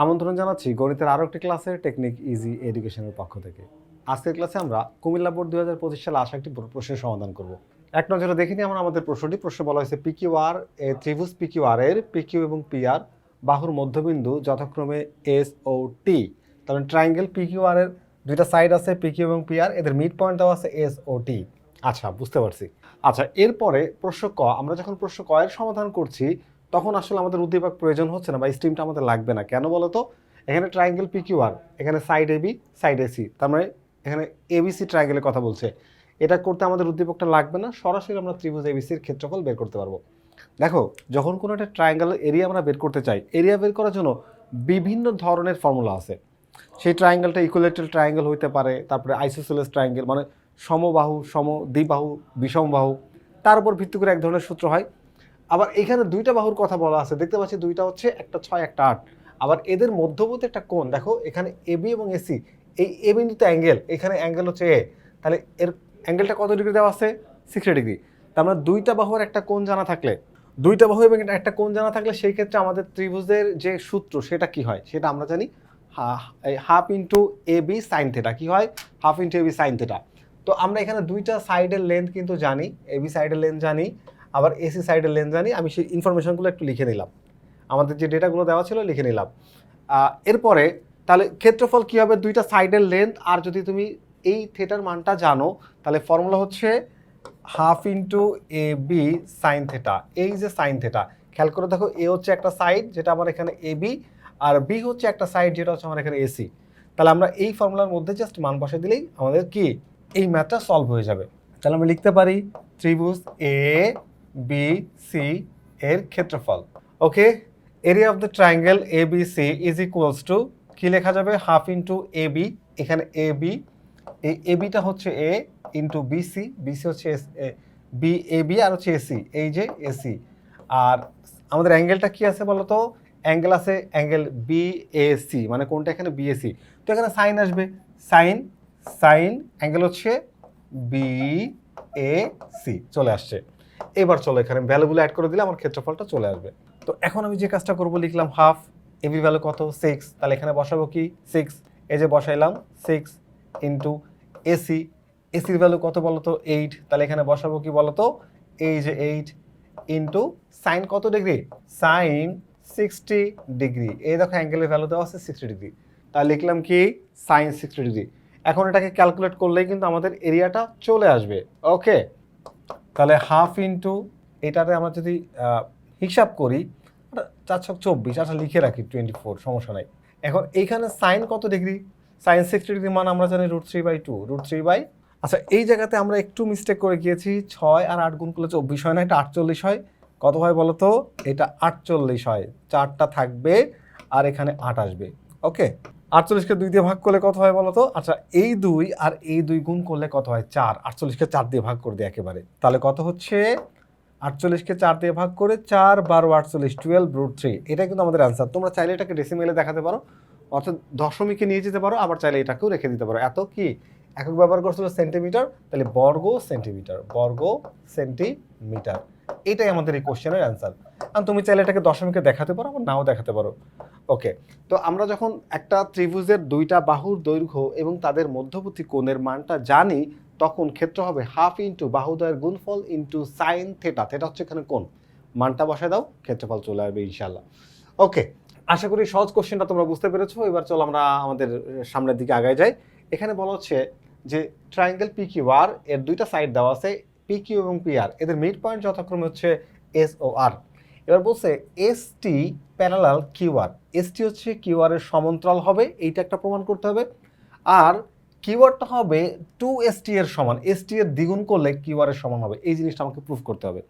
আমন্ত্রণ জানাচ্ছি গণিতের আরও একটি ক্লাসের টেকনিক ইজি এডুকেশনের পক্ষ থেকে। আজকের ক্লাসে আমরা কুমিল্লা বোর্ড 2025 সালে আসা একটি প্রশ্নের সমাধান করব। এক নজরে দেখিনি আমরা আমাদের প্রশ্ন বলা হয়েছে পিকিউআর এ ত্রিভুজ পিকিউআর এর পিকিউ এবং পিআর বাহুর মধ্যবিন্দু যথাক্রমে এস ও টি। তাহলে ট্রায়াঙ্গেল পিকিউআর এর দুইটা সাইড আছে পিকিউ এবং পিআর, এদের মিড পয়েন্ট দেওয়া আছে এস ও টি। আচ্ছা, বুঝতে পারছি। আচ্ছা, এরপরে প্রশ্ন ক, আমরা যখন প্রশ্ন ক এর সমাধান করছি তখন আসলে আমাদের উদ্দীপক প্রয়োজন হচ্ছে না বা স্ট্রিমটা আমাদের লাগবে না। কেন বলো তো? এখানে ট্রায়াঙ্গেল পিকিউআর, এখানে সাইড এবি সাইড এসি, তার মানে এখানে এবিসি ট্রায়াঙ্গেলের কথা বলছে। এটা করতে আমাদের উদ্দীপকটা লাগবে না, সরাসরি আমরা ত্রিভুজ এবিসির ক্ষেত্রফল বের করতে পারবো। দেখো, যখন কোনো একটা ট্রায়াঙ্গেলের এরিয়া আমরা বের করতে চাই, এরিয়া বের করার জন্য বিভিন্ন ধরনের ফর্মুলা আছে। সেই ট্রায়াঙ্গেলটা ইকুইলেটারাল ট্রায়াঙ্গেল হইতে পারে, তারপরে আইসোসেলেস ট্রায়াঙ্গেল মানে সমবাহু, দ্বিবাহু, বিষমবাহু, তার উপর ভিত্তি করে এক ধরনের সূত্র হয়। আবার এখানে দুইটা বাহুর কথা বলা আছে, দেখতে পাচ্ছি দুইটা হচ্ছে একটা 6 একটা 8। আবার এদের মধ্যবর্তী একটা কোণ, দেখো এখানে এবি এবং এসি, এই এ বিন্দুতে অ্যাঙ্গেল, এখানে অ্যাঙ্গেল হচ্ছে এ, তাহলে এর অ্যাঙ্গেলটা কত ডিগ্রি দেওয়া আছে? 60 ডিগ্রি। তার মানে দুইটা বাহুর একটা কোণ জানা থাকলে, দুইটা বাহু এবং একটা কোণ জানা থাকলে সেই ক্ষেত্রে আমাদের ত্রিভুজের যে সূত্র সেটা কি হয় সেটা আমরা জানি, half into A B sine theta. কি হয়? Half into A B sine theta. তো আমরা এখানে দুইটা সাইডের লেন্থ কিন্তু জানি, এবি সাইডের লেন্থ জানি, আবার এসি সাইডের লেন্থ জানি। আমি সেই ইনফরমেশনগুলো একটু লিখে নিলাম, আমাদের যে ডেটাগুলো দেওয়া ছিল লিখে নিলাম। এরপরে তাহলে ক্ষেত্রফল কী হবে? দুইটা সাইডের লেন্থ, আর যদি তুমি এই থেটার মানটা জানো তাহলে ফর্মুলা হচ্ছে half into A B sine theta. এই যে সাইন থেটা, খেয়াল করে দেখো, এ হচ্ছে একটা সাইড যেটা আমার এখানে এ বি, আর বি হচ্ছে একটা সাইড যেটা হচ্ছে আমার এখানে এসি। তাহলে আমরা এই ফর্মুলার মধ্যে জাস্ট মান বসে দিলেই আমাদের কি এই ম্যাথটা সলভ হয়ে যাবে। তাহলে আমরা লিখতে পারি ত্রিভুজ এ বি সি এর ক্ষেত্রফল। Okay, area of the triangle A B C is equals to, কি লেখা যাবে? হাফ ইন্টু এ বি, এখানে এ বি, এই এ বিটা হচ্ছে এ, ইন্টু বিসি, বিসি হচ্ছে বি এ বি, আর হচ্ছে এসি, এই যে এসি। আর আমাদের অ্যাঙ্গেলটা কি আছে বলো তো? অ্যাঙ্গেল আছে অ্যাঙ্গেল বি এ সি, মানে কোনটা এখানে বিএসি। তো এখানে সাইন আসবে, সাইন সাইন অ্যাঙ্গেল হচ্ছে বি এ সি, চলে আসছে। এবার চলো এখানে ভ্যালুগুলো অ্যাড করে দিলে আমার ক্ষেত্রফলটা চলে আসবে। তো এখন আমি যে কাজটা করব, লিখলাম হাফ, এবি ভ্যালু কত? 6, তাহলে এখানে বসাবো কি 6, এই যে বসাইলাম 6 ইন্টু এসি, এসির ভ্যালু কত বলো তো? 8, তাহলে এখানে বসাবো কি বলো তো? এই যে 8 ইন্টু সাইন কত ডিগ্রি? Sine 60 degree. এই দেখো অ্যাঙ্গেলের ভ্যালু দেওয়া আছে 60 ডিগ্রি, তাহলে লিখলাম কি সাইন 60 ডিগ্রি। এখন এটাকে ক্যালকুলেট করলেই কিন্তু আমাদের এরিয়াটা চলে আসবে। ওকে, তাহলে হাফ ইন্টু, এটাতে আমরা যদি হিসাব করি 4×24, আচ্ছা লিখে রাখি 24, সমস্যা নাই। এখন এইখানে সাইন কত ডিগ্রি? সাইন 60 ডিগ্রি মান আমরা জানি √3/2, √3/। আচ্ছা, এই জায়গাতে আমরা একটু মিস্টেক করে গিয়েছি, 6 আর 8 গুণ করলে 24 হয় না, এটা 48 হয়। কত হয় বলো তো? এটা 48 হয়, 4টা থাকবে আর এখানে 8 আসবে। ওকে, 48কে 2 দিয়ে ভাগ করলে কত হয় বলো তো? আচ্ছা, এই 2 আর এই 2 গুণ করলে কত হয়? 4। 48কে 4 দিয়ে ভাগ করে দিই একেবারে, তাহলে কত হচ্ছে? 48কে 4 দিয়ে ভাগ করে 4 12 48, 12√3। এটা কিন্তু আমাদের অ্যান্সার। তোমরা চাইলে এটাকে ডেসিমেলে দেখাতে পারো, অর্থাৎ দশমিকে নিয়ে যেতে পারো, আবার চাইলে এটাকেও রেখে দিতে পারো। এত কি একক ব্যবহার করছিল সেন্টিমিটার, তাহলে বর্গ সেন্টিমিটার, বর্গ সেন্টিমিটার, এটাই আমাদের এই কোশ্চেনের অ্যান্সার। আর তুমি চাইলে এটাকে দশমিকে দেখাতে পারো, আবার নাও দেখাতে পারো। ওকে, তো আমরা যখন একটা ত্রিভুজের দুইটা বাহুর দৈর্ঘ্য এবং তাদের মধ্যবর্তী কোণের মানটা জানি, তখন ক্ষেত্র হবে হাফ ইন্টু বাহুদ্বয়ের গুণফল ইন্টু সাইন থেটা। থেটা হচ্ছে এখানে কোণ, মানটা বসায় দাও, ক্ষেত্রফল চলে আসবে ইনশাল্লাহ। ওকে, আশা করি সহজ কোশ্চেনটা তোমরা বুঝতে পেরেছো। এবার চলো আমরা আমাদের সামনের দিকে আগায় যাই। এখানে বলা হচ্ছে যে ট্রায়াঙ্গেল পিকিউআর এর দুইটা সাইড দেওয়া আছে, পিকিউ এবং পিআর, এদের মিড পয়েন্ট যথাক্রমে হচ্ছে এস ও আর। এবার বলছে S T parallel QR, S T হচ্ছে কিউআর এর সমান্তরাল হবে, এইটা একটা প্রমাণ করতে হবে। আর কিউআরটা হবে 2ST এর সমান, ST এর দ্বিগুণ করলে কিউআর এর সমান হবে, এই জিনিসটা আমাকে প্রুফ করতে হবে।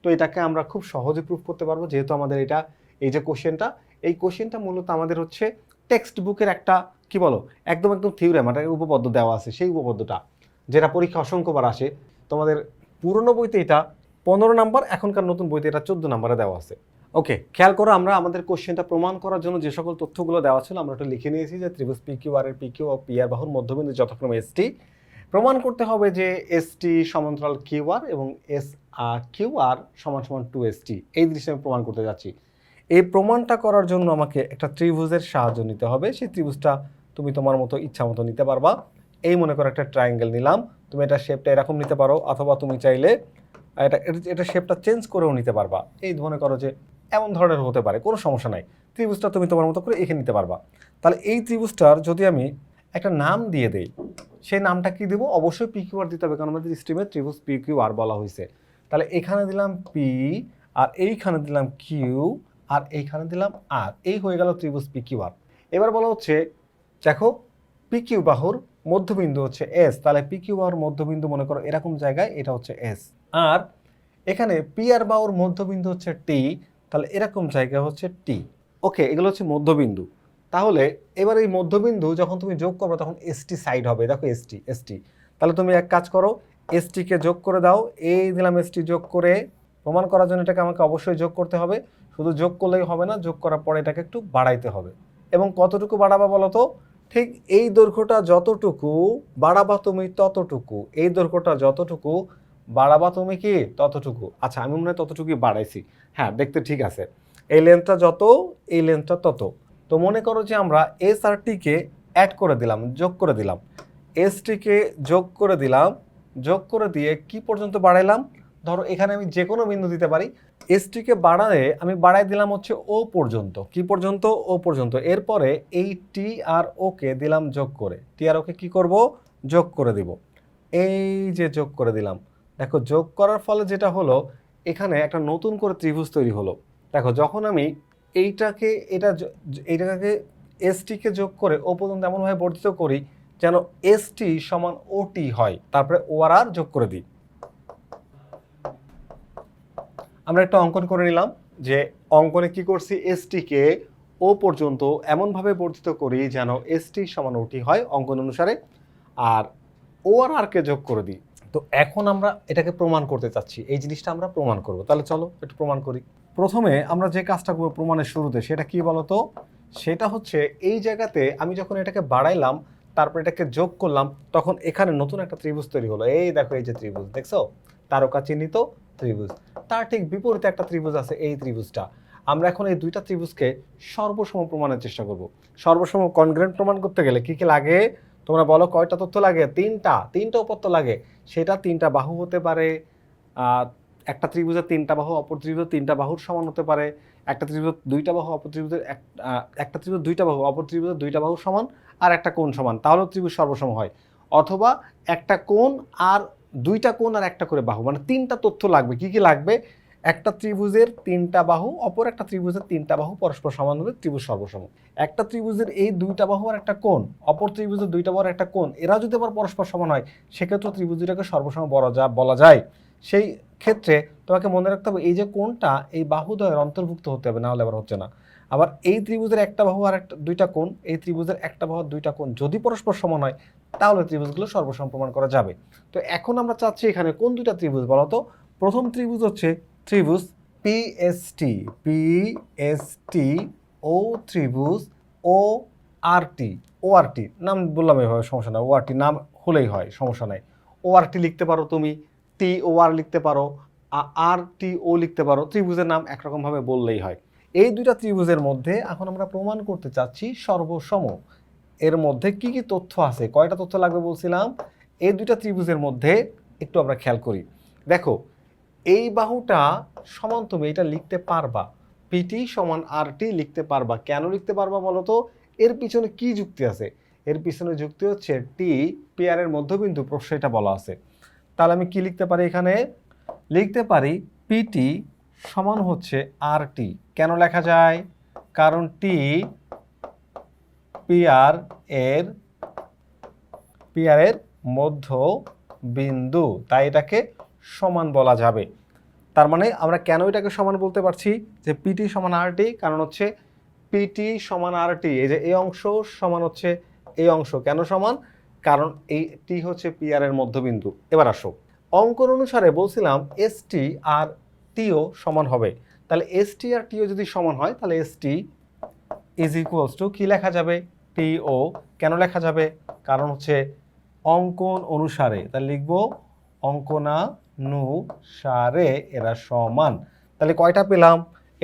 তো এটাকে আমরা খুব সহজে প্রুফ করতে পারবো, যেহেতু আমাদের এটা এই যে কোশ্চেনটা, এই কোশ্চেনটা মূলত আমাদের হচ্ছে টেক্সট বুকের একটা কি বলো একদম থিওরেম, একটা উপপাদ্য দেওয়া আছে, সেই উপপাদ্যটা যেটা পরীক্ষা অসংখ্যবার আসে। তোমাদের পুরনো বইতে এটা 15 নাম্বার, এখনকার নতুন বইতে এটা 14 নাম্বারে দেওয়া আছে। ওকে, খেয়াল করো, আমরা আমাদের কোশ্চেনটা প্রমাণ করার জন্য যে সকল তথ্যগুলো দেওয়া ছিল আমরা একটু লিখে নিয়েছি, যে ত্রিভুজ পিকিউআর এর পিকিউ ও পিআর বাহুর মধ্যবিন্দু যথাক্রমে এসটি। প্রমাণ করতে হবে যে এসটি সমান্তরাল কিউআর এবং কিউআর সমান সমান 2ST, এই জিনিসটা আমি প্রমাণ করতে যাচ্ছি। এই প্রমাণটা করার জন্য আমাকে একটা ত্রিভুজের সাহায্য নিতে হবে। সেই ত্রিভুজটা তুমি তোমার মতো ইচ্ছা মতো নিতে পারবা। এই মনে করো একটা ট্রায়াঙ্গেল নিলাম, তুমি এটা শেপটা এরকম নিতে পারো, অথবা তুমি চাইলে এটা শেপটা চেঞ্জ করেও নিতে পারবা। এই মনে করো যে এমন ধরনের হতে পারে, কোনো সমস্যা নাই। ত্রিভুজটা তুমি তোমার মতো করে এঁকে নিতে পারবা। তাহলে এই ত্রিভুজটার যদি আমি একটা নাম দিয়ে দেই, সেই নামটা কি দেবো? অবশ্যই পি কিউ আর দিতে হবে, কারণ আমাদের স্ট্রিমে ত্রিভুজ পি কিউ আর বলা হয়েছে। তাহলে এখানে দিলাম পি, আর এইখানে দিলাম কিউ, আর এইখানে দিলাম আর। এই হয়ে গেল ত্রিভুজ পি কিউ আর। এবার বলা হচ্ছে দেখো পি কিউ বাহুর মধ্যবিন্দু হচ্ছে এস, তাহলে পি কিউ বাহুর মধ্যবিন্দু মনে করো এরকম জায়গায়, এটা হচ্ছে এস। আর এখানে পি আর বাহুর মধ্যবিন্দু হচ্ছে টি, তাহলে এরকম জায়গা হচ্ছে টি। ওকে, এগুলো হচ্ছে মধ্যবিন্দু। তাহলে এবার এই মধ্যবিন্দু যখন তুমি যোগ করবে তখন এসটি সাইড হবে। দেখো এসটি এসটি, তাহলে তুমি এক কাজ করো, এসটিকে যোগ করে দাও। এই দিলাম এসটি যোগ করে। প্রমাণ করার জন্য এটাকে আমাকে অবশ্যই যোগ করতে হবে। শুধু যোগ করলেই হবে না, যোগ করার পরে এটাকে একটু বাড়াইতে হবে। এবং কতটুকু বাড়াবা বলো তো? ঠিক এই দৈর্ঘ্যটা যতটুকু বাড়াবা তুমি ততটুকু, এই দৈর্ঘ্যটা যতটুকু বাড়াবা তুমি কি ততটুকু। আচ্ছা, আমি মনে হয় ততটুকুই বাড়াইছি। হ্যাঁ, দেখতে ঠিক আছে। এই লেন্থটা যত, এই লেন্থটা তত। তো মনে করো যে আমরা এস আর টিকে অ্যাড করে দিলাম, যোগ করে দিলাম। এস টিকে যোগ করে দিলাম, যোগ করে দিয়ে কি পর্যন্ত বাড়াইলাম? ধরো এখানে আমি যে কোনো বিন্দু দিতে পারি। এস টিকে বাড়ালে আমি বাড়াই দিলাম হচ্ছে ও পর্যন্ত। কি পর্যন্ত? ও পর্যন্ত। এরপরে এই টি আর ওকে দিলাম যোগ করে। টি আর ওকে কি করব? যোগ করে দিব। এই যে যোগ করে দিলাম। দেখো যোগ করার ফলে যেটা হলো, এখানে একটা নতুন করে ত্রিভুজ তৈরি হলো। দেখো যখন আমি এইটাকে এসটিকে যোগ করে ও পর্যন্ত এমনভাবে বর্ধিত করি যেন এসটি সমান ওটি হয়, তারপরে ও আর আর যোগ করে দিই। আমরা একটা অঙ্কন করে নিলাম যে অঙ্কনে কি করছি, এসটিকে ও পর্যন্ত এমনভাবে বর্ধিত করি যেন এসটি সমান ওটি হয় অঙ্কন অনুসারে, আর ও আর আরকে যোগ করে দিই। তো এখন আমরা এটাকে প্রমাণ করতে চাচ্ছি, এই জিনিসটা আমরা প্রমাণ করব। তাহলে চলো একটু প্রমাণ করি। প্রথমে আমরা যে কাজটা করব প্রমাণের শুরুতে, সেটা কি বলতো? সেটা হচ্ছে এই জায়গাতে আমি যখন এটাকে বাড়াইলাম, তারপর এটাকে যোগ করলাম, তখন এখানে নতুন একটা ত্রিভুজ তৈরি হলো। এই দেখো, এই যে ত্রিভুজ দেখছো, তারকা চিহ্নিত ত্রিভুজ। তার ঠিক বিপরীতে একটা ত্রিভুজ আছে, এই ত্রিভুজটা। আমরা এখন এই দুইটা ত্রিভুজকে সর্বসম প্রমাণের চেষ্টা করব। সর্বসম কনগ্রেন্ট প্রমাণ করতে গেলে কি কি লাগে তোমরা বলো? কয়টা তথ্য লাগে? তিনটা উপত্য লাগে। সেটা তিনটা বাহু হতে পারে, একটা ত্রিভুজের তিনটা বাহু অপর ত্রিভুজের তিনটা বাহুর সমান হতে পারে, একটা ত্রিভুজ দুইটা বাহু অপর ত্রিভুজের একটা ত্রিভুজ দুইটা বাহু অপর ত্রিভুজের দুইটা বাহু সমান, আর একটা কোণ সমান, তাহলেও ত্রিভুজ সর্বসম হয়। অথবা একটা কোণ আর দুইটা কোণ আর একটা করে বাহু, মানে তিনটা তথ্য লাগবে। কি কি লাগবে? একটা ত্রিভুজের তিনটা বাহু অপর একটা ত্রিভুজের তিনটা বাহু পরস্পর সমান হলে ত্রিভুজ সর্বসম। একটা ত্রিভুজের এই দুইটা বাহু আর একটা কোণ অপর ত্রিভুজের দুইটা বাহু আর একটা কোণ, এরা যদি আবার পরস্পর সমান হয়, সেক্ষেত্রে ত্রিভুজ দুইটাকে সর্বসম বলা যায়। সেই ক্ষেত্রে তোমাকে মনে রাখতে হবে এই যে কোণটা এই বাহুদ্বয়ের অন্তর্ভুক্ত হতে হবে, না হলে আবার হচ্ছে না। আবার এই ত্রিভুজের একটা বাহু আর একটা দুইটা কোণ, এই ত্রিভুজের একটা বাহু দুইটা কোণ যদি পরস্পর সমান হয়, তাহলে ত্রিভুজগুলো সর্বসম প্রমাণ করা যাবে। তো এখন আমরা চাচ্ছি এখানে কোন দুইটা ত্রিভুজ বলতো? প্রথম ত্রিভুজ হচ্ছে ত্রিভুজ পিএসটি, পিএসটি ও ত্রিভুজ ও আরটি। ও আরটি নাম বললাম এভাবে, সমস্যা নাই। ও আরটি নাম হলেই হয়, সমস্যা নাই। ও আরটি লিখতে পারো তুমি, টি ও আর লিখতে পারো, আর টি ও লিখতে পারো। ত্রিভুজের নাম একরকমভাবে বললেই হয়। এই দুইটা ত্রিভুজের মধ্যে এখন আমরা প্রমাণ করতে চাচ্ছি সর্বসম। এর মধ্যে কি কি তথ্য আছে? কয়টা তথ্য লাগবে বলছিলাম? এই দুইটা ত্রিভুজের মধ্যে একটু আমরা খেয়াল করি। দেখো এই বাহুটা সমান, তুমি এটা লিখতে পারবা, পিটি সমান আর টি লিখতে পারবা। কেন লিখতে পারবা বলো তো? এর পিছনে কি যুক্তি আছে? এর পিছনে যুক্তি হচ্ছে টি পেয়ারের মধ্যবিন্দু, প্রশ্ন এটা বলা আছে। তাহলে আমি কি লিখতে পারি? এখানে লিখতে পারি পিটি সমান হচ্ছে আর টি। কেন লেখা যায়? কারণ টি পিয়ারের মধ্য বিন্দু, তাই এটাকে সমান বলা যাবে। তার মানে আমরা কেন এটাকে সমান বলতে পারছি যে পিটি সমান আর টি? কারণ হচ্ছে পিটি সমান আর টি, এই যে এই অংশ সমান হচ্ছে এই অংশ। কেন সমান? কারণ এই টি হচ্ছে পিয়ারের মধ্যবিন্দু। এবার আসো, অঙ্কন অনুসারে বলছিলাম এসটি আর টিও সমান হবে। তাহলে এসটি আর টিও যদি সমান হয়, তাহলে এসটি ইজ ইকুয়ালস টু কি লেখা যাবে? টিও। কেন লেখা যাবে? কারণ হচ্ছে অঙ্কন অনুসারে, তাহলে লিখবো অঙ্কনানুসারে এরা সমান। তাহলে কয়টা পেলাম?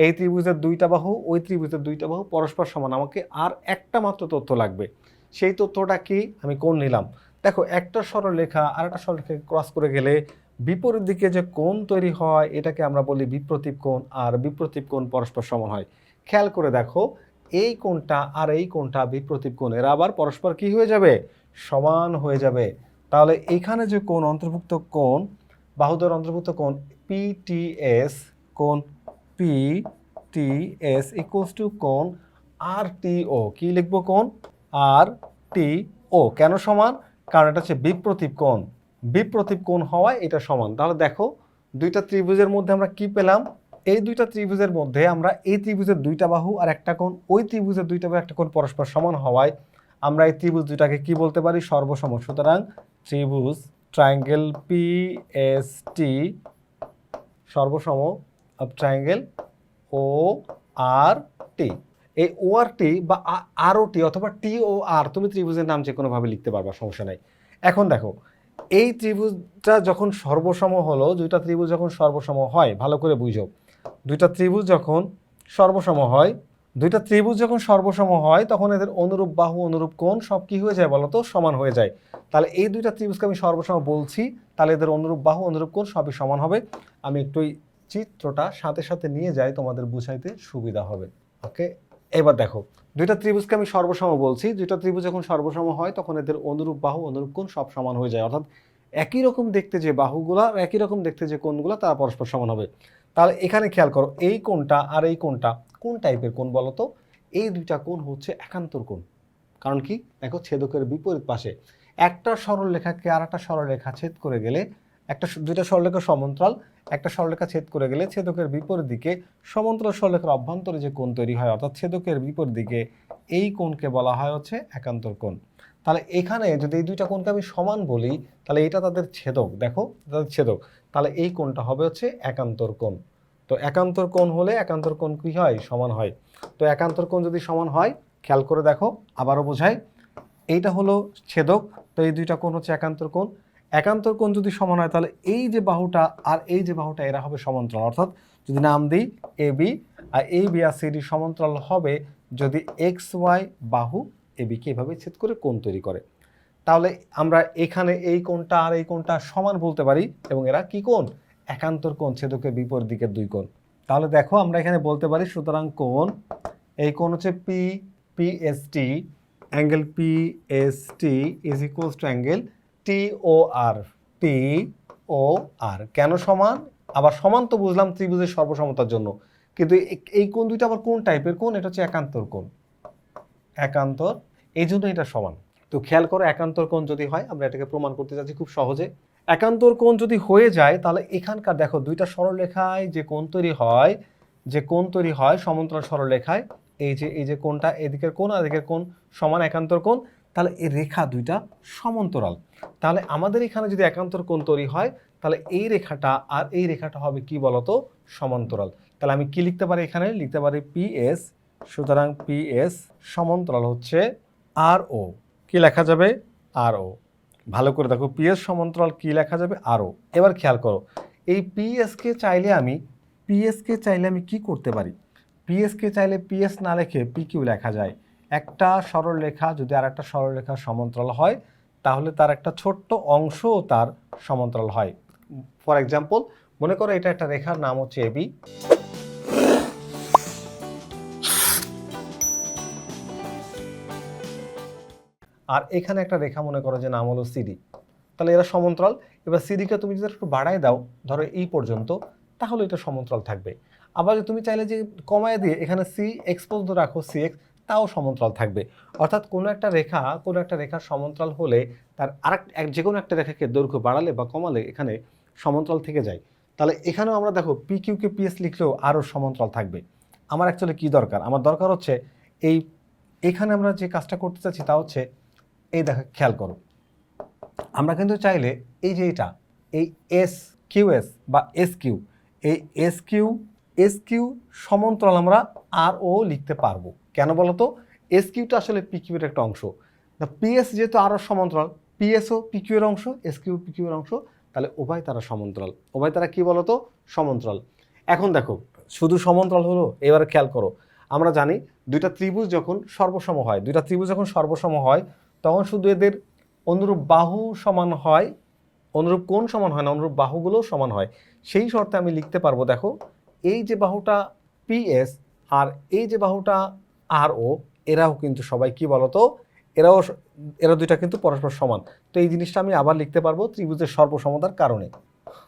এই ত্রিভুজের দুইটা বাহু ওই ত্রিভুজের দুইটা বাহু পরস্পর সমান, আমাকে আর একটা মাত্র তথ্য লাগবে। সেই তথ্যটা কি, আমি কোণ নিলাম। দেখো একটা সরলরেখা আর একটা সরলরেখাকে ক্রস করে গেলে বিপরীত দিকে যে কোণ তৈরি হয় এটাকে আমরা বলি বিপ্রতীপ কোণ, আর বিপ্রতীপ কোণ পরস্পর সমান হয়। খেয়াল করে দেখো এই কোণটা আর এই কোণটা বিপ্রতীপ কোণ, এরা আবার পরস্পর কি হয়ে যাবে, সমান হয়ে যাবে। তাহলে এখানে যে কোণ অন্তর্ভুক্ত কোণ, বাহুদ্বয়ের অন্তর্ভুক্ত কোণ পিটিএস, কোণ পিটিএস ইকুয়ালস টু কোণ আরটিও, কি লিখবো, কোণ আরটিও। কেন সমান, কারণ এটা হচ্ছে বিপ্রতীপ কোণ, বিপ্রতীপ কোণ হওয়ায় এটা সমান। তাহলে দেখো দুইটা ত্রিভুজের মধ্যে আমরা কি পেলাম, এই দুইটা ত্রিভুজের মধ্যে আমরা এই ত্রিভুজের দুইটা বাহু আর একটা কোণ, ওই ত্রিভুজের দুইটা বাহু একটা কোণ পরস্পর সমান হওয়ায় আমরা এই ত্রিভুজ দুইটাকে কি বলতে পারি, সর্বসম। সুতরাং ত্রিভুজ ট্রায়াঙ্গেল পিএসটি সর্বসম অফ ট্রায়াঙ্গেল ও আর টি। এই ও আর টি বা আর ও টি অথবা টি ও আর, তুমি ত্রিভুজের নাম যে কোনোভাবে লিখতে পারবা, সমস্যা নাই। এখন দেখো এই ত্রিভুজটা যখন সর্বসম হলো, দুইটা ত্রিভুজ যখন সর্বসম হয়, ভালো করে বুঝো, দুইটা ত্রিভুজ যখন সর্বসম হয়, দুইটা ত্রিভুজ যখন সর্বসম হয় তখন এদের অনুরূপ বাহু অনুরূপ কোণ সব কি হয়ে যায় বলো তো, সমান হয়ে যায়। তাহলে এই দুইটা ত্রিভুজকে আমি সর্বসম বলছি, তাহলে এদের অনুরূপ বাহু অনুরূপ কোণ সবই সমান হবে। আমি একটু এই চিত্রটা সাথে সাথে নিয়ে যাই, তোমাদের বুঝাইতে সুবিধা হবে। ওকে, এবার দেখো দুইটা ত্রিভুজকে আমি সর্বসম বলছি, দুইটা ত্রিভুজ যখন সর্বসম হয় তখন এদের অনুরূপ বাহু অনুরূপ কোণ সব সমান হয়ে যায়, অর্থাৎ একই রকম দেখতে যে বাহুগুলা, একই রকম দেখতে যে কোণগুলো তারা পরস্পর সমান হবে। তাহলে এখানে খেয়াল করো এই কোণটা আর এই কোণটা কোন টাইপের কোণ বলো তো, এই দুইটা কোণ হচ্ছে একান্তর কোণ। কারণ কি, দেখো ছেদকের বিপরীত পাশে একটা সরলরেখাকে আর একটা সরলরেখা ছেদ করে গেলে, দুইটা সরলরেখা সমান্তরাল, একটা সরলরেখা ছেদ করে গেলে ছেদকের বিপরীত দিকে সমান্তরাল সরলরেখার অভ্যন্তরে যে কোণ তৈরি হয়, অর্থাৎ ছেদকের বিপরীত দিকে এই কোণকে বলা হয় হচ্ছে একান্তর কোণ। তাহলে এখানে যদি এই দুইটা কোণকে আমি সমান বলি, তাহলে এটা তাদের ছেদক, দেখো তাদের ছেদক, তাহলে এই কোণটা হবে হচ্ছে একান্তর কোণ। তো একান্তর কোণ হলে একান্তর কোণ কি হয়, সমান হয়। তো একান্তর কোণ যদি সমান হয়, খেয়াল করে দেখো আবারও বোঝাই, এইটা হলো ছেদক, তো এই দুইটা কোণ হচ্ছে একান্তর কোণ। একান্তর কোণ যদি সমান হয় তাহলে এই যে বাহুটা আর এই যে বাহুটা এরা হবে সমান্তরাল, অর্থাৎ যদি নাম দিই এ বি, আর এই বি আর সিডি সমান্তরাল হবে যদি এক্স ওয়াই বাহু এ বিকে এভাবে ছেদ করে কোণ তৈরি করে। তাহলে আমরা এখানে এই কোণটা আর এই কোণটা সমান বলতে পারি, এবং এরা কি কোণ, একান্তর কোণ, ছেদকের বিপরীত দিকের দুই কোণ। তাহলে দেখো আমরা এখানে বলতে পারি, সুতরাং কোণ, এই কোণ হচ্ছে PST, angle PST is equals to angle TOR, TOR. কেন সমান, আবার সমান তো বুঝলাম ত্রিভুজের সর্বসমতার জন্য, কিন্তু এই কোণ দুইটা আবার কোন টাইপের কোণ, এটা হচ্ছে একান্তর কোণ, একান্তর, এই জন্য এটা সমান। তো খেয়াল করো একান্তর কোণ যদি হয়, আমরা এটাকে প্রমাণ করতে যাচ্ছি খুব সহজে। একান্তর কোণ যদি হয়ে যায় তাহলে এখানকার দেখো দুইটা সরলরেখায় যে কোণ তৈরি হয়, যে কোণ তৈরি হয় সমান্তরাল সরলরেখায়, এই যে কোণটা, এদিকের কোণ আর এদিকের কোণ সমান একান্তর কোণ, তাহলে এই রেখা দুইটা সমান্তরাল। তাহলে আমাদের এখানে যদি একান্তর কোণ তৈরি হয় তাহলে এই রেখাটা আর এই রেখাটা হবে কি বলতো, সমান্তরাল। তাহলে আমি কি লিখতে পারি, এখানে লিখতে পারি পিএস, সুতরাং পিএস সমান্তরাল হচ্ছে আর ও, কি লেখা যাবে, আর ও। ভালো করে দেখো পিএস সমান্তরাল কি লেখা যাবে, আর ও। এবার খেয়াল করো এই পিএসকে চাইলে আমি কি করতে পারি, পিএসকে চাইলে পিএস না লিখে পিকিউ লেখা যায়। একটা সরলরেখা যদি আর একটা সরলরেখার সমান্তরাল হয় তাহলে তার একটা ছোট্ট অংশও তার সমান্তরাল হয়। ফর এক্সাম্পল মনে করো এটা একটা রেখার নাম হচ্ছে এবি, আর এখানে একটা রেখা মনে করো যে নাম হলো সিডি, তাহলে এরা সমান্তরাল। এবার সিডিকে তুমি যদি একটু বাড়ায় দাও, ধরো এই পর্যন্ত, তাহলে এটা সমান্তরাল থাকবে। আবার যদি তুমি চাইলে যে কমায় দিয়ে এখানে সি এক্স পর্যন্ত রাখো, সি এক্স, তাও সমান্তরাল থাকবে। অর্থাৎ কোনো একটা রেখার সমান্তরাল হলে তার যে কোনো একটা রেখাকে দৈর্ঘ্য বাড়ালে বা কমালে এখানে সমান্তরাল থেকে যায়। তাহলে এখানেও আমরা দেখো পি কিউকে পিএস লিখলেও আরও সমান্তরাল থাকবে। আমার অ্যাকচুয়ালি কী দরকার, আমার দরকার হচ্ছে এখানে আমরা যে কাজটা করতে চাচ্ছি তা হচ্ছে এই দেখো খেয়াল করো, আমরা কিন্তু চাইলে এই যে এই এস কিউএস বা এস কিউ, এই এস কিউ সমান্তরাল আমরা আর ও লিখতে পারবো। কেন বলো তো, এস কিউটা আসলে পি কিউ এর একটা অংশ, পিএস যেহেতু আরও সমান্তরাল, পিএসও পি কিউ এর অংশ, এস কিউ পি কিউ এর অংশ, তাহলে উভয় তারা সমান্তরাল, উভয় তারা কি বলতো, সমান্তরাল। এখন দেখো শুধু সমান্তরাল হলো? এবারে খেয়াল করো, আমরা জানি দুইটা ত্রিভুজ যখন সর্বসম হয় তখন শুধু এদের অনুরূপ বাহু সমান হয়, অনুরূপ কোণ সমান হয় না, অনুরূপ বাহুগুলো সমান হয়। সেই শর্তে আমি লিখতে পারবো, দেখো এই যে বাহুটা পিএস আর এই যে বাহুটা আর ও, এরাও কিন্তু সবাই কি বলতো, এরা দুইটা কিন্তু পরস্পর সমান। তো এই জিনিসটা আমি আবার লিখতে পারবো ত্রিভুজের সর্বসমতার কারণে।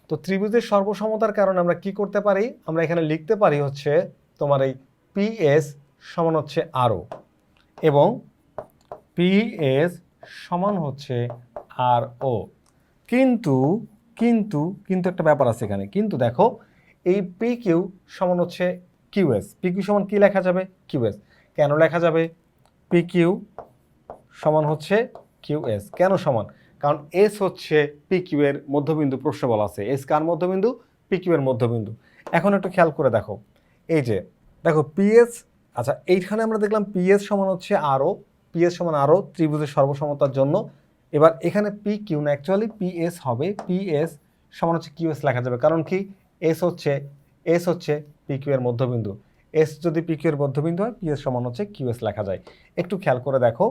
তো ত্রিভুজের সর্বসমতার কারণে আমরা কি করতে পারি, আমরা এখানে লিখতে পারি হচ্ছে তোমার এই পিএস সমান হচ্ছে আর ও, এবং পিএস সমান হচ্ছে আর ও। কিন্তু কিন্তু কিন্তু একটা ব্যাপার আছে এখানে, কিন্তু দেখো এই পি কিউ সমান হচ্ছে কিউএস। পি কিউ সমান কি লেখা যাবে? কিউএস। কেন লেখা যাবে? পি কিউ সমান হচ্ছে কিউএস। কেন সমান? কারণ এস হচ্ছে পি কিউ এর মধ্যবিন্দু, প্রশ্ন বলা আছে এস কার মধ্যবিন্দু? পি কিউ এর মধ্যবিন্দু। এখন একটু খেয়াল করে দেখো, এই যে দেখো পিএস, আচ্ছা এইখানে আমরা দেখলাম পিএস সমান হচ্ছে আরও, পিএস সমান আরও ত্রিভুজের সর্বসমতার জন্য। এবার এখানে পি কিউ না, অ্যাকচুয়ালি পিএস হবে, পিএস সমান হচ্ছে কিউএস লেখা যাবে। কারণ কি? এস হচ্ছে পি কিউ এর মধ্যবিন্দু। এস যদি পি কিউ এর মধ্যবিন্দু হয়, পিএস সমান হচ্ছে কিউএস লেখা যায়। একটু খেয়াল করে দেখো,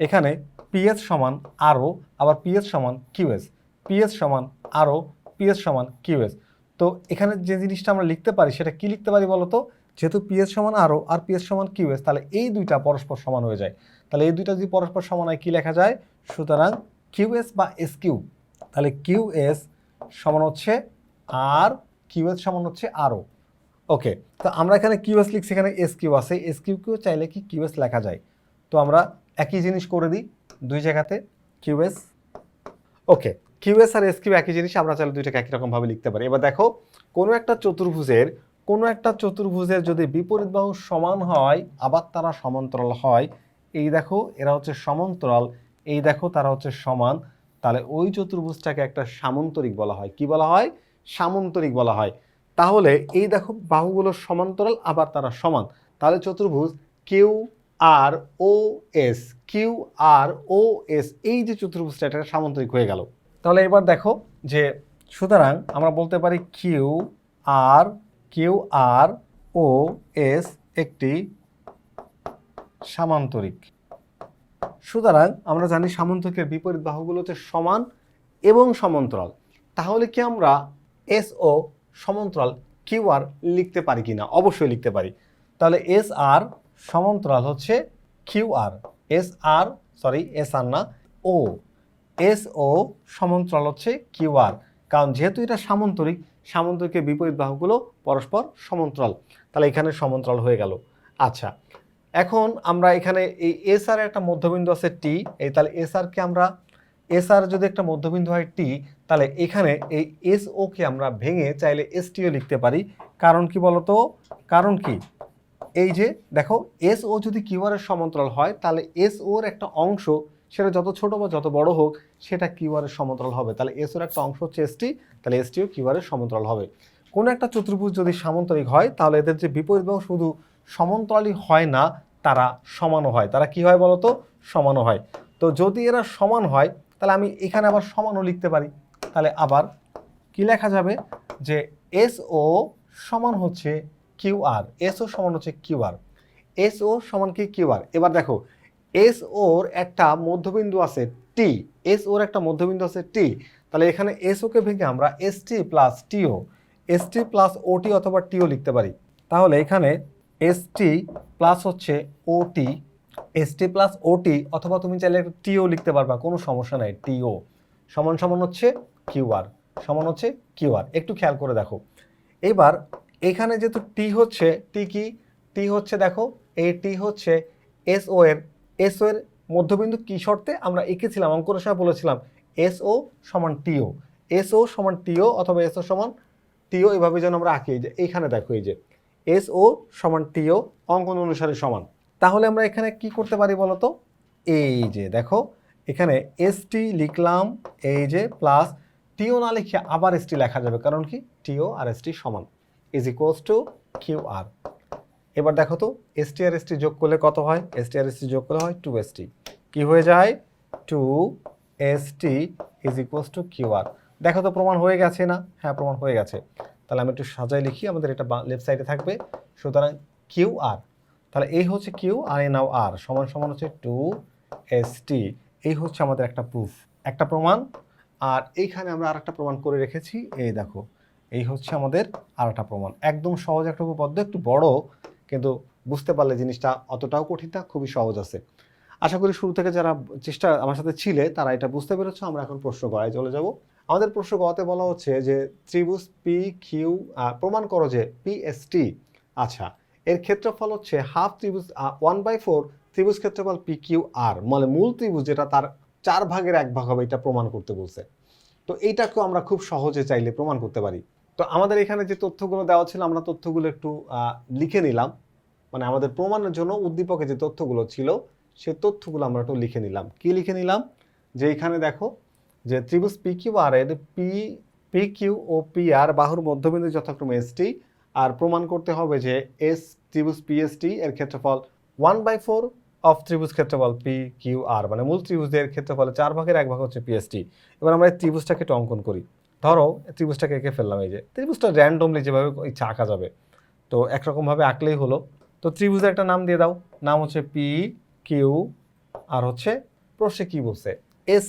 এখানে পিএস সমান আরও, আবার পিএস সমান কিউএস, পিএস সমান আরও, পিএস সমান কিউএস। তো এখানে যে জিনিসটা আমরা লিখতে পারি সেটা কি লিখতে পারি বলতো? যেহেতু পিএস সমান আরও আর পিএস সমান কিউএস, তাহলে এই দুইটা পরস্পর সমান হয়ে যায়। তাহলে এই দুইটা যদি পরস্পর সমান হয় কি লেখা যায়? সুতরাং কিউএস বা এস কিউ, তাহলে কিউএস সমান হচ্ছে আর, কিউএস সমান হচ্ছে আরও। ওকে, তো আমরা এখানে কিউএস লিখছি, এখানে এস কিউ আছে, এস কিউ চাইলে কি কিউএস লেখা যায়। তো আমরা একই জিনিস করে দিই দুই জায়গাতে, কিউএস। ওকে, কিউএস আর এস কিউ একই জিনিস, আমরা চাইলে দুইটাকে একই রকমভাবে লিখতে পারি। এবার দেখো, কোনো একটা চতুর্ভুজের যদি বিপরীত বাহু সমান হয় আবার তারা সমান্তরাল হয়, এই দেখো এরা হচ্ছে সমান্তরাল, এই দেখো তারা হচ্ছে সমান, তাহলে ওই চতুর্ভুজটাকে একটা সামন্তরিক বলা হয়। কি বলা হয়? সামন্তরিক বলা হয়। তাহলে এই দেখো বাহুগুলো সমান্তরাল আবার তারা সমান, তাহলে চতুর্ভুজ কিউ আর ও এস, কিউ আর ও এস, এই যে চতুর্ভুজটা এটা সামন্তরিক হয়ে গেল। তাহলে এবার দেখো যে সুতরাং আমরা বলতে পারি কিউ আর ও এস একটি সামান্তরিক। সুতরাং আমরা জানি সামান্তরিকের বিপরীত বাহুগুলো হচ্ছে সমান এবং সমান্তরাল। তাহলে কি আমরা এস ও সমান্তরাল কিউ আর লিখতে পারি কিনা? অবশ্যই লিখতে পারি। তাহলে এস আর সমান্তরাল হচ্ছে কিউ আর, এস আর না, ও এস ও সমান্তরাল হচ্ছে কিউ আর। কারণ যেহেতু এটা সামান্তরিকের বিপরীত বাহুগুলো পরস্পর সমান্তরাল, তাহলে এখানে সমান্তরাল হয়ে গেল। আচ্ছা, এখন আমরা এখানে এই এস আর একটা মধ্যবিন্দু আছে টি, এই তাহলে এস আর যদি একটা মধ্যবিন্দু হয় টি, তাহলে এখানে এই এস ও কে আমরা ভেঙে চাইলে এস টিও লিখতে পারি। কারণ কি বলতো? কারণ কি, এই যে দেখো এস ও যদি কিউ আর এর সমান্তরাল হয়, তাহলে এস ওর একটা অংশ, সেটা যত ছোট বা যত বড় হোক, সেটা কিউ আর এর সমান্তরাল হবে। তাহলে এস ওর একটা অংশ হচ্ছে এস টি, তাহলে এস টিও কিউ আর এর সমান্তরাল হবে। কোনো একটা চতুর্ভুজ যদি সামান্তরিক হয়, তাহলে এদের যে বিপরীত বাহু শুধু সমান্তরালই হয় না, তারা সমানও হয়। তারা কি হয় বলতো? সমানও হয়। তো যদি এরা সমান হয়, তাহলে আমি এখানে আবার সমানও লিখতে পারি। তাহলে আবার কি লেখা যাবে? যে এস ও সমান হচ্ছে কিউ আর, এস ও সমান হচ্ছে কিউ আর, এস ও সমান কি কিউ আর। এবার দেখো এস ওর একটা মধ্যবিন্দু আছে টি, এস ওর একটা মধ্যবিন্দু আছে টি, তাহলে এখানে এস ওকে ভেঙে আমরা এস টি প্লাস টিও, এস টি প্লাস ওটি অথবা টিও লিখতে পারি। তাহলে এখানে এস টি প্লাস হচ্ছে ওটি, এস টি প্লাস ওটি অথবা তুমি চাইলে টিও লিখতে পারবা, কোনো সমস্যা নাই। টিও সমান সমান হচ্ছে কিউ আর, সমান হচ্ছে কিউ আর। একটু খেয়াল করে দেখো, এবার এখানে যেহেতু টি হচ্ছে, টি কি? টি হচ্ছে দেখো এই টি হচ্ছে এস ও এর মধ্যবিন্দু কি শর্তে আমরা এঁকেছিলাম, অঙ্কনের সময় বলেছিলাম এস ও সমান টিও, এস ও সমান টিও অথবা এস ও সমান টিও, এভাবে যেন আমরা আঁকি। যে এইখানে দেখো এই যে এস ও সমান টিও অঙ্কন অনুসারে সমান। তাহলে আমরা এখানে কি করতে পারি বলতো? এই যে দেখো এখানে এস টি লিখলাম, এই যে প্লাস টিও না লিখে আবার এস টি লেখা যাবে, কারণ কি টিও আর এস টি সমান, ইজ ইকুয়ালস টু কিউ আর। এবার দেখো তো এস টি আর এস টি যোগ করলে কত হয়? এস টি আর এস টি যোগ করলে হয় টু এস টি। কি হয়ে যায়? Two S T is equals to Q R. দেখো তো প্রমাণ হয়ে গেছে না? হ্যাঁ, প্রমাণ হয়ে গেছে। তাহলে আমি একটু সাজাই লিখি, আমাদের এটা লেফট সাইডে থাকবে। সুতরাং কিউ আর, তাহলে এই হচ্ছে কিউ আর এ নাও আর সমান সমান হচ্ছে 2ST। এই হচ্ছে আমাদের একটা প্রুফ, একটা প্রমাণ। আর এইখানে আমরা আরেকটা প্রমাণ করে রেখেছি, এই দেখো এই হচ্ছে আমাদের আরেকটা প্রমাণ। একদম সহজ একটা উপপাদ্য, একটু বড়, কিন্তু বুঝতে পারলে জিনিসটা অতটাও কঠিন না, খুবই সহজ আছে। আশা করি শুরু থেকে যারা চেষ্টা আমার সাথে ছিলে তারা এটা বুঝতে পেরেছো। আমরা এখন প্রশ্ন গড়ায় চলে যাব। আমাদের প্রশ্ন গড়াতে বলা হচ্ছে যে ত্রিভুজ পি কিউ প্রমাণ করো যে পিএসটি, আচ্ছা এর ক্ষেত্রফল হচ্ছে হাফ ত্রিভুজ 1/4 ত্রিভুজ ক্ষেত্রফল পি কিউ আর, মানে মূল ত্রিভুজ যেটা তার 4 ভাগের 1 ভাগ হবে, এটা প্রমাণ করতে বলছে। তো এইটাকেও আমরা খুব সহজে চাইলে প্রমাণ করতে পারি। তো আমাদের এখানে যে তথ্যগুলো দেওয়া ছিল আমরা তথ্যগুলো একটু লিখে নিলাম, মানে আমাদের প্রমাণের জন্য উদ্দীপকে যে তথ্যগুলো ছিল সেই তথ্যগুলো আমরা একটু লিখে নিলাম। কি লিখে নিলাম, যে এখানে দেখো যে ত্রিভুজ পি কিউ আর এর P Q O P R বাহুর মধ্যবিন্দু যথাক্রমে এসটি, আর প্রমাণ করতে হবে যে এস ত্রিভুজ পিএসটি এর ক্ষেত্রফল 1/4 অফ ত্রিভুজ ক্ষেত্রফল পি কিউ আর, মানে মূল ত্রিভুজের ক্ষেত্রফলে 4 ভাগের 1 ভাগ হচ্ছে পিএসটি। এবার আমরা এই ত্রিভুজটাকে একটু অঙ্কন করি। ধরো ত্রিভুজটাকে এঁকে ফেললাম, এই যে ত্রিভুজটা র্যান্ডমলি যেভাবে ইচ্ছা আঁকা যাবে, তো একরকমভাবে আঁকলেই হলো। তো ত্রিভুজের একটা নাম দিয়ে দাও, নাম হচ্ছে পি কিউ, আর হচ্ছে প্রশ্নে কি বলছে এস,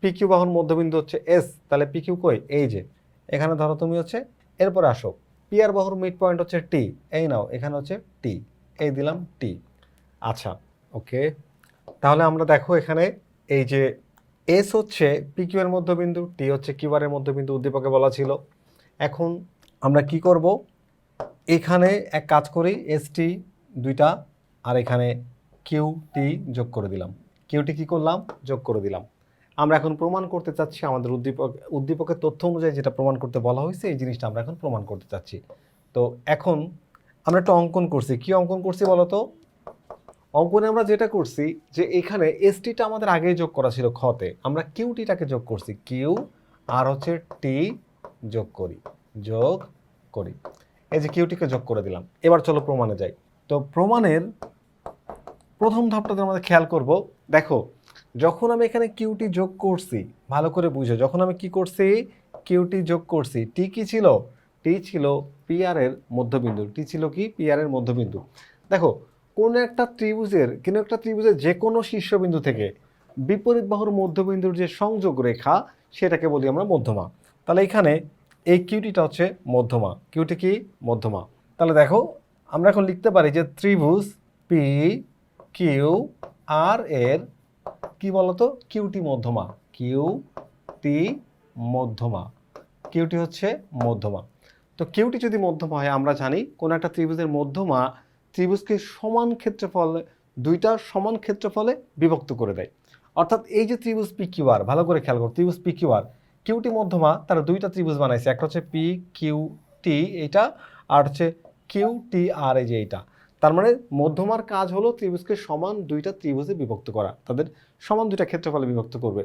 পি কিউ বাহুর মধ্যবিন্দু হচ্ছে এস, তাহলে পি কিউ কই, এই যে এখানে ধরো তুমি হচ্ছে, এরপরে আসো পি আর বাহুর মিড পয়েন্ট হচ্ছে টি, এই নাও এখানে হচ্ছে টি, এই দিলাম টি। আচ্ছা ওকে, তাহলে আমরা দেখো এখানে এই যে এস হচ্ছে পি কিউ এর মধ্যবিন্দু, টি হচ্ছে কিউ আর এর মধ্যবিন্দু, উদ্দীপকে বলা ছিল। এখন আমরা কি করব, এখানে এক কাজ করি, এস টি দুইটা, আর এখানে কিউ টি যোগ করে দিলাম। কিউটি কি করলাম, যোগ করে দিলাম। আমরা এখন প্রমাণ করতে চাচ্ছি আমাদের উদ্দীপকের তথ্য অনুযায়ী যেটা প্রমাণ করতে বলা হয়েছে এই জিনিসটা আমরা এখন প্রমাণ করতে চাচ্ছি। তো এখন আমরা একটা অঙ্কন করছি, কি অঙ্কন করছি বলো তো? অঙ্কনে আমরা যেটা করছি যে এখানে এসটিটা আমাদের আগেই যোগ করা ছিল খতে, আমরা কিউটিটাকে যোগ করছি, কিউ আর হচ্ছে টি যোগ করি। এই যে কিউটিকে যোগ করে দিলাম। এবার চলো প্রমাণে যাই। তো প্রমাণের প্রথম ধাপটাতে আমাদের খেয়াল করব, দেখো যখন আমি এখানে কিউটি যোগ করছি, ভালো করে বুঝো, যখন আমি কি করছি কিউটি যোগ করছি, টি কি ছিল, টি ছিল পি আর এর মধ্যবিন্দু, টি ছিল কি পি আর এর মধ্যবিন্দু। দেখো কোনো একটা ত্রিভুজের যে কোনো শীর্ষবিন্দু থেকে বিপরীত বাহুর মধ্যবিন্দুর যে সংযোগ রেখা সেটাকে বলি আমরা মধ্যমা। তাহলে এখানে এই কিউটিটা হচ্ছে মধ্যমা, কিউটি কি মধ্যমা। তাহলে দেখো আমরা এখন লিখতে পারি যে ত্রিভুজ পি কিউ আর এর কি বলতো, কিউটি মধ্যমা, কিউটি মধ্যমা, কিউটি হচ্ছে মধ্যমা। তো কিউটি যদি মধ্যমা হয়, আমরা জানি কোন একটা ত্রিভুজের মধ্যমা ত্রিভুজকে সমান ক্ষেত্রফল, দুইটা সমান ক্ষেত্রফলে বিভক্ত করে দেয়। অর্থাৎ এই যে ত্রিভুজ পি কিউ আর, ভালো করে খেয়াল করো, ত্রিভুজ পি কিউ আর কিউটি মধ্যমা, তারা দুইটা ত্রিভুজ বানাইছে, একটা হচ্ছে পি কিউ টি এইটা, আর হচ্ছে কিউ টি আর এই যে এইটা। তার মানে মধ্যমার কাজ হলো ত্রিভুজকে সমান দুইটা ত্রিভুজে বিভক্ত করা, তাদের সমান দুইটা ক্ষেত্রফলে বিভক্ত করবে।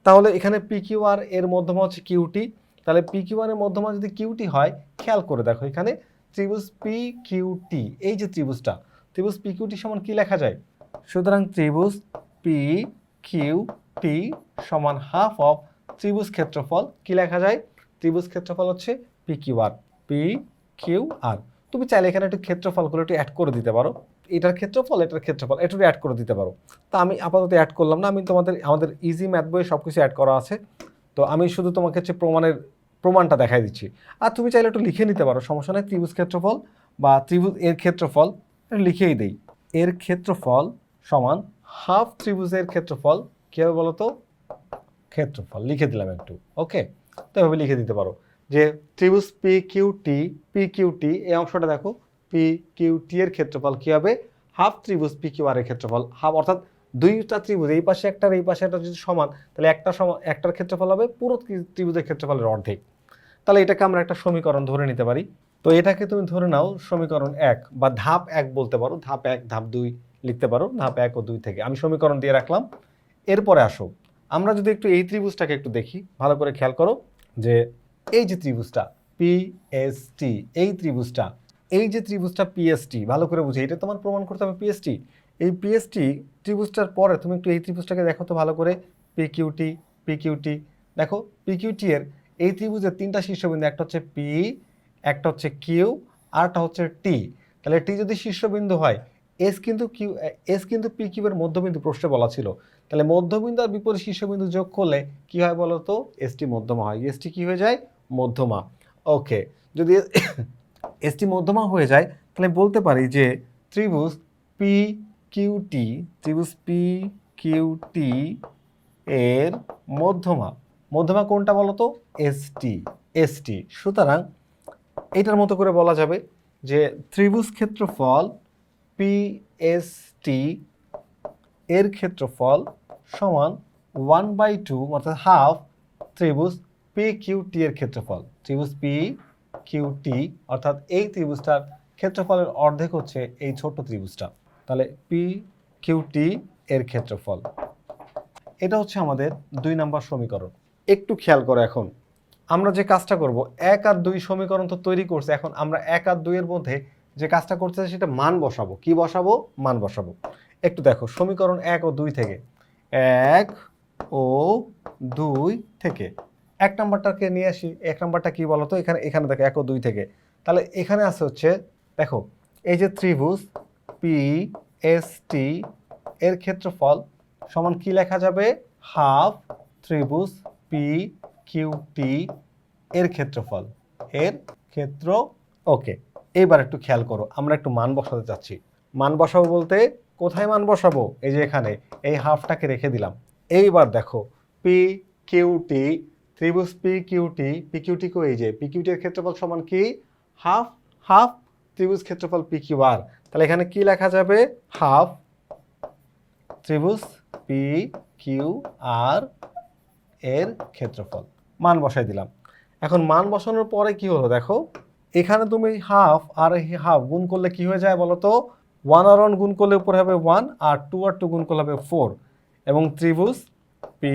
তাহলে এখানে পি কিউ আর এর মধ্যমা হচ্ছে কিউটি, তাহলে পি কিউ আর এর মধ্যমা যদি কিউটি হয়, খেয়াল করে দেখো এখানে ত্রিভুজ পি কিউটি, এই যে ত্রিভুজটা, ত্রিভুজ পি কিউটি সমান কি লেখা যায়, সুতরাং ত্রিভুজ পি কিউ টি সমান হাফ অফ ত্রিভুজ ক্ষেত্রফল, কি লেখা যায়, ত্রিভুজ ক্ষেত্রফল হচ্ছে P Q R, P Q R. তুমি চাইলে এখানে একটু ক্ষেত্রফলগুলো একটু অ্যাড করে দিতে পারো, এটার ক্ষেত্রফল একটু অ্যাড করে দিতে পারো। তা আমি আপাতত অ্যাড করলাম না, আমি আমাদের ইজি ম্যাথ বইয়ে সব কিছু অ্যাড করা আছে। তো আমি শুধু তোমাকে হচ্ছে প্রমাণটা দেখাই দিচ্ছি, আর তুমি চাইলে একটু লিখে নিতে পারো, সমস্যা নেই। ত্রিভুজ ক্ষেত্রফল বা ত্রিভুজ এর ক্ষেত্রফল লিখেই দেই, এর ক্ষেত্রফল সমান হাফ ত্রিভুজের ক্ষেত্রফল, কী হবে বলো তো, ক্ষেত্রফল লিখে দিলাম একটু, ওকে। তো এভাবে লিখে দিতে পারো যে ত্রিভুজ পি কিউ টি এই অংশটা দেখো, পি কিউ টি এর ক্ষেত্রফল কী হবে, হাফ ত্রিভুজ পি কিউ আর এর ক্ষেত্রফল, হাফ অর্থাৎ দুইটা ত্রিভুজ এই পাশে একটা এই পাশে একটা যদি সমান, তাহলে একটার ক্ষেত্রফল হবে পুরো ত্রিভুজের ক্ষেত্রফলের অর্ধেক। তাহলে এটাকে আমরা একটা সমীকরণ ধরে নিতে পারি। তো এটাকে তুমি ধরে নাও সমীকরণ 1 বা ধাপ 1 বলতে পারো, ধাপ 1 ধাপ 2 লিখতে পারো, ধাপ 1 ও 2 থেকে আমি সমীকরণ দিয়ে রাখলাম। এরপরে আসো আমরা যদি একটু এই ত্রিভুজটাকে একটু দেখি, ভালো করে খেয়াল করো যে এই যে ত্রিভুজটা পিএসটি, এই যে ত্রিভুজটা পিএসটি, ভালো করে বুঝে, এটা তোমার প্রমাণ করতে হবে পিএসটি। এই পিএসটি ত্রিভুজটার পরে তুমি একটু এই ত্রিভুজটাকে দেখো তো ভালো করে, পিকিউটি দেখো, পিকিউটি এর এই ত্রিভুজের তিনটা শীর্ষবিন্দু, একটা হচ্ছে পি, একটা হচ্ছে কিউ, আরটা হচ্ছে টি। তাহলে টি যদি শীর্ষবিন্দু হয়, এস কিন্তু পি কিউবের মধ্যবিন্দু প্রশ্নে বলা ছিল। তাহলে মধ্যবিন্দু আর বিপরীত শীর্ষবিন্দু যোগ করলে কি হয় বলো তো? এসটি মধ্যমা হয়। এসটি কি হয়ে যায়? মধ্যমা। ওকে, যদি এসটি মধ্যমা হয়ে যায় তাহলে বলতে পারি যে ত্রিভুজ পি কিউটি, ত্রিভুজ পি কিউটি এর মধ্যমা, মধ্যমা কোনটা বলো তো? ST, ST. সুতরাং এইটার মতো করে বলা যাবে যে ত্রিভুজ ক্ষেত্রফল পিএসটি এর ক্ষেত্রফল সমান 1/2 অর্থাৎ হাফ ত্রিভুজ পি কিউটি এর ক্ষেত্রফল। ত্রিভুজ পি কিউটি অর্থাৎ এই ত্রিভুজটার ক্ষেত্রফলের অর্ধেক হচ্ছে এই ছোট্ট ত্রিভুজটা। তাহলে পি কিউটি এর ক্ষেত্রফল, এটা হচ্ছে আমাদের 2 নম্বর সমীকরণ। একটু খেয়াল করো, এখন আমরা যে কাজটা করব, 1 আর 2 সমীকরণ তো তৈরি করছে, এখন আমরা 1 আর 2 এর মধ্যে যে কাজটা করতে চাই সেটা মান বসাবো। কি বসাবো? মান বসাবো। একটু দেখো সমীকরণ 1 ও 2 থেকে, 1 ও 2 থেকে 1 নাম্বারটাকে নিয়ে আসি। 1 নাম্বারটা কি বলতো? এখানে দেখো 1 ও 2 থেকে, তাহলে এখানে আছে হচ্ছে দেখো এই যে ত্রিভুজ পি এস টি এর ক্ষেত্রফল সমান কি লেখা যাবে? হাফ ত্রিভুজ পি কিউটি এর ক্ষেত্রফল, এর ক্ষেত্র। ওকে, এবার একটু খেয়াল করো, আমরা একটু মান বসাতে চাচ্ছি। মান বসাবো বলতে কোথায় মান বসাবো? এই যে এখানে এই হাফটাকে রেখে দিলাম। এইবার দেখো পি কিউটি, ত্রিভুজ পি কিউটি কো, এই যে পি কিউটি এর ক্ষেত্রফল সমান কি? হাফ, হাফ ত্রিভুজ ক্ষেত্রফল পি কিউ আর। তাহলে এখানে কি লেখা যাবে? হাফ ত্রিভুজ পি কিউ আর এর ক্ষেত্রফল। মান বসাই দিলাম। এখন মান বসানোর পরে কি হলো দেখো, এখানে তুমি হাফ আর হাফ গুণ করলে কি হয়ে যায় বলো তো? 1 আর 1 গুণ করলে উপরে হবে 1, আর 2 আর 2 গুণ করলে হবে 4। এবং ত্রিভুজ পি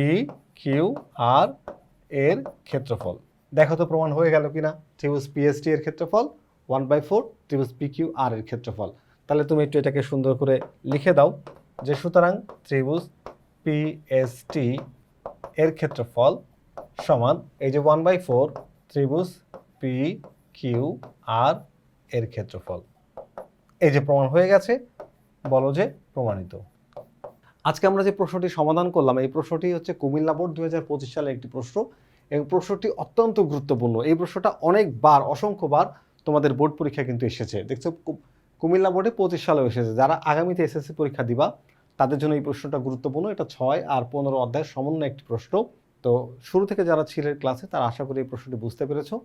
কিউ আর এর ক্ষেত্রফল, দেখো তো প্রমাণ হয়ে গেল কিনা? ত্রিভুজ পিএসটি এর ক্ষেত্রফল 1/4 ত্রিভুজ পি কিউ আর এর ক্ষেত্রফল। তাহলে তুমি একটু এটাকে সুন্দর করে লিখে দাও যে সুতরাং ত্রিভুজ পিএসটি এর ক্ষেত্রফল সমান এই যে 1/4 ত্রিভুজ পি কিউ আর এর ক্ষেত্রফল। এই যে প্রমাণ হয়ে গেছে, বলো যে প্রমাণিত। আজকে আমরা যে প্রশ্নটি সমাধান করলাম, এই প্রশ্নটি হচ্ছে কুমিল্লা বোর্ড 2025 সালের একটি প্রশ্ন, এবং প্রশ্নটি অত্যন্ত গুরুত্বপূর্ণ। এই প্রশ্নটা অনেকবার, অসংখ্যবার তোমাদের বোর্ড পরীক্ষা কিন্তু এসেছে। দেখছো কুমিল্লা বোর্ডে 25 সালেও এসেছে। যারা আগামীতে এসএসসি পরীক্ষা দিবা তাদের জন্য এই প্রশ্নটা গুরুত্বপূর্ণ। এটা 6 আর 15 অধ্যায়ের সমন্বয় একটি প্রশ্ন। তো শুরু থেকে যারা ছিলেন ক্লাসে তারা আশা করি এই প্রশ্নটি বুঝতে পেরেছো।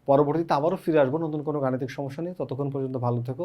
পরবর্তীতে আবারও ফিরে আসবো নতুন কোনো গাণিতিক সমস্যা নিয়ে। ততক্ষণ পর্যন্ত ভালো থেকো।